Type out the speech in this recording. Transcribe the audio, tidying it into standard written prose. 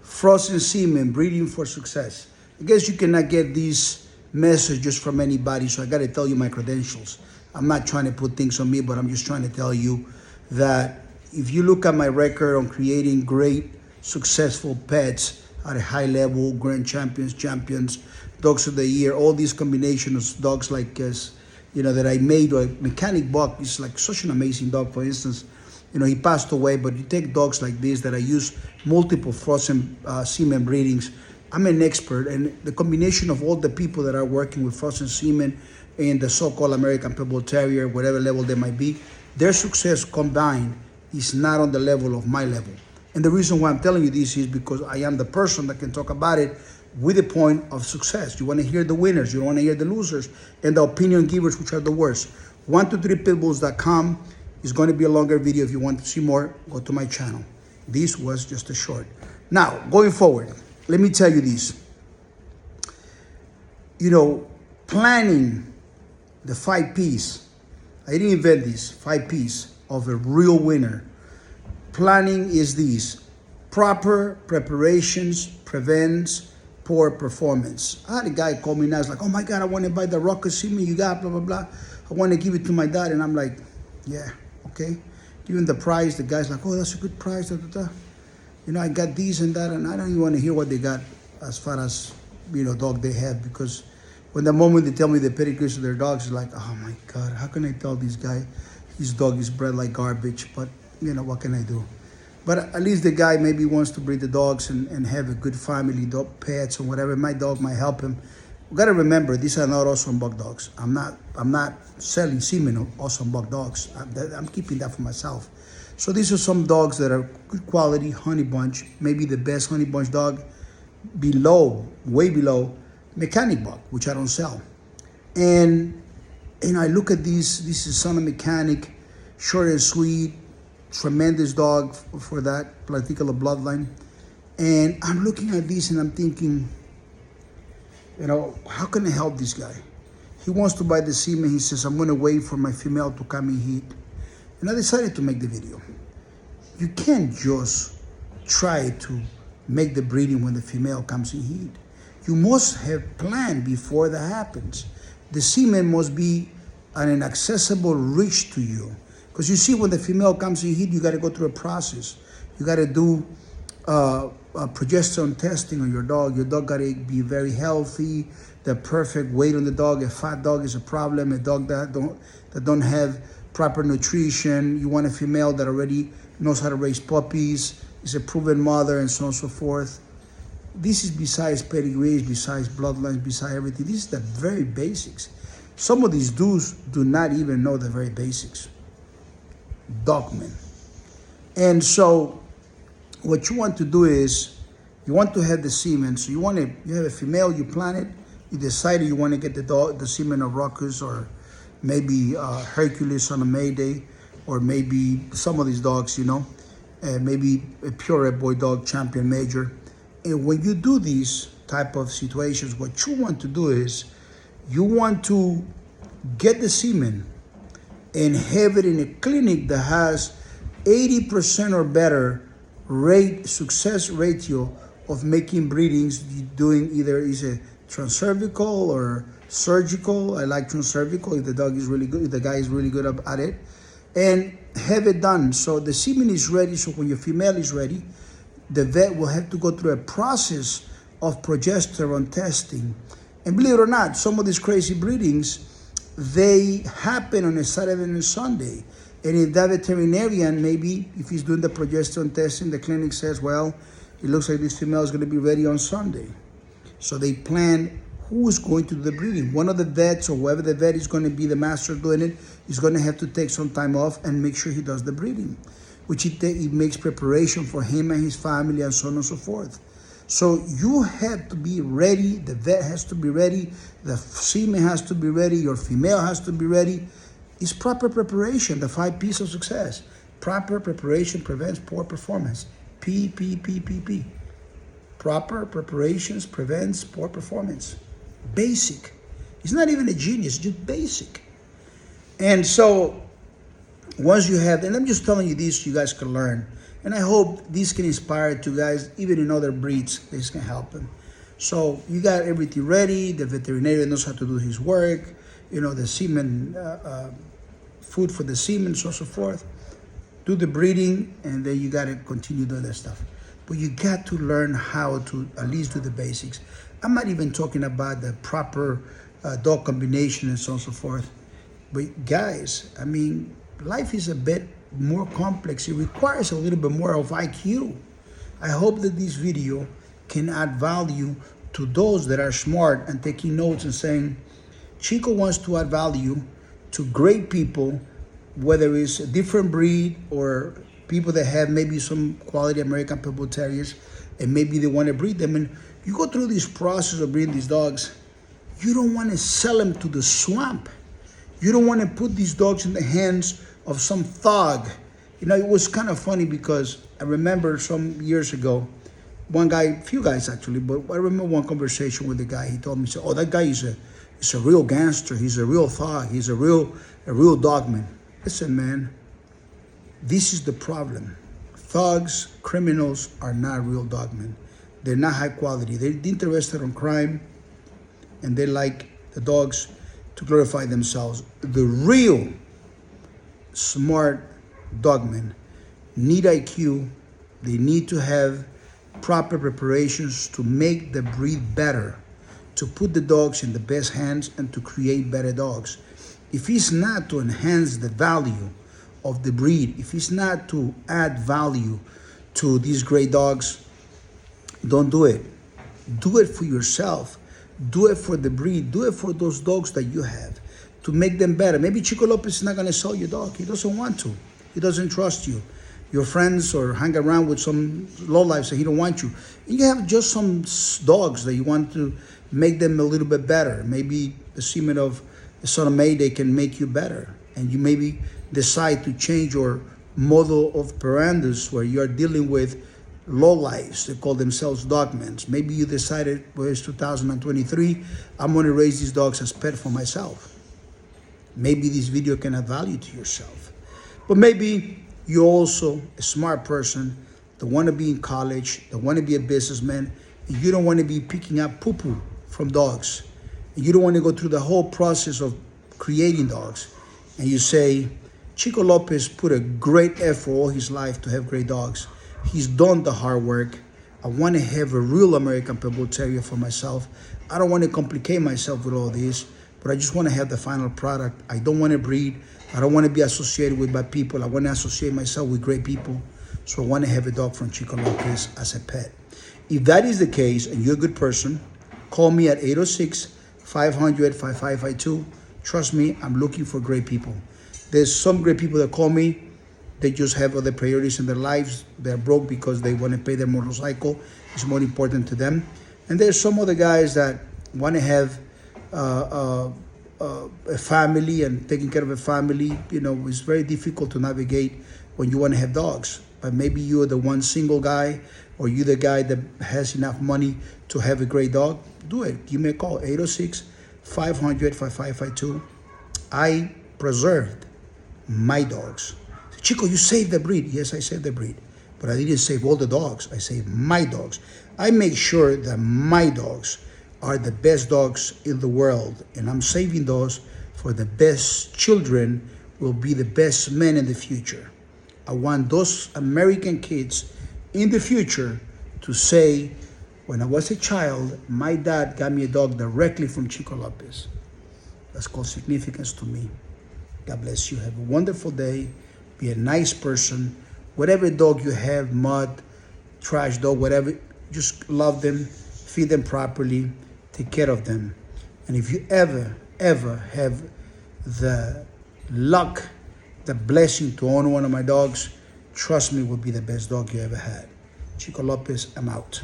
frozen semen, breeding for success. I guess you cannot get these messages from anybody, so I got to tell you my credentials. I'm not trying to put things on me, but I'm just trying to tell you that if you look at my record on creating great, successful pets at a high level, grand champions, dogs of the year, all these combinations of dogs like that I made, or Mechanic Buck is like such an amazing dog. For instance, he passed away, but you take dogs like this that I use multiple frozen semen breedings. I'm an expert, and the combination of all the people that are working with frozen semen and the so-called American Pitbull Terrier, whatever level they might be, their success combined is not on the level of my level. And the reason why I'm telling you this is because I am the person that can talk about it with the point of success. You want to hear the winners, you don't want to hear the losers, and the opinion givers, which are the worst. 123pitbulls.com is going to be a longer video. If you want to see more, go to my channel. This was just a short. Now, going forward, let me tell you this. Planning the 5 P's. I didn't invent this, 5 P's of a real winner. Planning is these: proper preparations prevents poor performance. I had a guy call me now, he's like, oh my God, I want to buy the rocket semen you got, blah, blah, blah. I want to give it to my dad. And I'm like, yeah, okay. Give him the price. The guy's like, oh, that's a good price, da, da, da. I got these and that, and I don't even want to hear what they got as far as, dog they have, because when the moment they tell me the pedigrees of their dogs, it's like, oh my God, how can I tell this guy his dog is bred like garbage? But, what can I do? But at least the guy maybe wants to breed the dogs and have a good family, dog pets or whatever. My dog might help him. We got to remember, these are not awesome buck dogs. I'm not selling semen of awesome buck dogs. I'm keeping that for myself. So these are some dogs that are good quality, honey bunch, maybe the best honey bunch dog, way below Mechanic Buck, which I don't sell. And I look at these. This is Son of Mechanic, short and sweet, tremendous dog for that particular bloodline. And I'm looking at this and I'm thinking, how can I help this guy? He wants to buy the semen. He says, I'm going to wait for my female to come in heat. And I decided to make the video. You can't just try to make the breeding when the female comes in heat. You must have planned before that happens. The semen must be an accessible reach to you. Because you see, when the female comes in heat, you got to go through a process. You got to do progesterone testing on your dog. Your dog got to be very healthy, the perfect weight on the dog. A fat dog is a problem. A dog that don't have proper nutrition. You want a female that already knows how to raise puppies, is a proven mother, and so on and so forth. This is besides pedigrees, besides bloodlines, besides everything. This is the very basics. Some of these dudes do not even know the very basics. Dogman. And so what you want to do is you want to have the semen. So you have a female, you plan it, you decided you want to get the semen of Ruckus, or maybe Hercules on a Mayday, or maybe some of these dogs, maybe a purebred boy dog, champion major. And when you do these type of situations, what you want to do is you want to get the semen and have it in a clinic that has 80% or better success ratio of making breedings, doing either is a transcervical or surgical. I like transcervical if the dog is really good, if the guy is really good at it, and have it done. So the semen is ready. So when your female is ready, the vet will have to go through a process of progesterone testing. And believe it or not, some of these crazy breedings, they happen on a Saturday and a Sunday. And if that veterinarian, maybe if he's doing the progesterone testing, the clinic says, well, it looks like this female is going to be ready on Sunday. So they plan who is going to do the breeding. One of the vets, or whoever the vet is going to be the master doing it, is going to have to take some time off and make sure he does the breeding, which it makes preparation for him and his family and so on and so forth. So you have to be ready. The vet has to be ready. The semen has to be ready. Your female has to be ready. It's proper preparation, the 5 P's of success. Proper preparation prevents poor performance. P. Proper preparations prevents poor performance. Basic. It's not even a genius, just basic. And so once you have, and I'm just telling you this, you guys can learn. And I hope this can inspire to guys, even in other breeds, this can help them. So you got everything ready. The veterinarian knows how to do his work. You know, the semen, food for the semen, so forth. Do the breeding, and then you got to continue doing that stuff. But you got to learn how to at least do the basics. I'm not even talking about the proper dog combination and so forth. But guys, I mean, life is a bit more complex. It requires a little bit more of IQ. I hope that this video can add value to those that are smart and taking notes and saying, Chico wants to add value to great people, whether it's a different breed or people that have maybe some quality American Pitbull Terriers and maybe they want to breed them. And you go through this process of breeding these dogs, you don't want to sell them to the swamp. You don't want to put these dogs in the hands of some thug. You know, it was kind of funny because I remember some years ago, one guy, a few guys actually, but I remember one conversation with the guy. He told me, he said, "Oh, that guy is a real gangster. He's a real thug. He's a real dogman." Listen, man, this is the problem. Thugs, criminals are not real dogmen. They're not high quality. They're interested in crime, and they like the dogs to glorify themselves. The real smart dogmen need IQ. They need to have proper preparations to make the breed better, to put the dogs in the best hands and to create better dogs. If it's not to enhance the value of the breed, if it's not to add value to these great dogs, don't do it. Do it for yourself. Do it for the breed. Do it for those dogs that you have to make them better. Maybe Chico Lopez is not going to sell your dog. He doesn't want to. He doesn't trust you. Your friends or hang around with some lowlifes that he don't want you. And you have just some dogs that you want to make them a little bit better. Maybe the semen of the son of Mayday can make you better. And you maybe decide to change your model of operandus where you are dealing with lowlifes. They call themselves dogmans. Maybe you decided, well, it's 2023, I'm going to raise these dogs as pet for myself. Maybe this video can add value to yourself. But maybe you're also a smart person that want to be in college, that want to be a businessman, and you don't want to be picking up poo-poo from dogs. And you don't want to go through the whole process of creating dogs. And you say, Chico Lopez put a great effort all his life to have great dogs. He's done the hard work. I want to have a real American Pitbull Terrier for myself. I don't want to complicate myself with all this, but I just want to have the final product. I don't want to breed. I don't want to be associated with bad people. I want to associate myself with great people. So I want to have a dog from Chico Lopez as a pet. If that is the case and you're a good person, call me at 806-500-5552. Trust me, I'm looking for great people. There's some great people that call me. They just have other priorities in their lives. They're broke because they want to pay their motorcycle. It's more important to them. And there's some other guys that want to have a family and taking care of a family. You know, it's very difficult to navigate when you want to have dogs. But maybe you're the one single guy, or you're the guy that has enough money to have a great dog. Do it. Give me a call, 806-500-5552. I preserved my dogs. Chico, you saved the breed. Yes, I saved the breed. But I didn't save all the dogs. I saved my dogs. I make sure that my dogs are the best dogs in the world. And I'm saving those for the best children will be the best men in the future. I want those American kids in the future to say, when I was a child, my dad got me a dog directly from Chico Lopez. That's called significance to me. God bless you. Have a wonderful day. Be a nice person. Whatever dog you have, mud, trash dog, whatever, just love them, feed them properly, take care of them. And if you ever have the luck, the blessing to own one of my dogs, trust me, it will be the best dog you ever had. Chico Lopez, I'm out.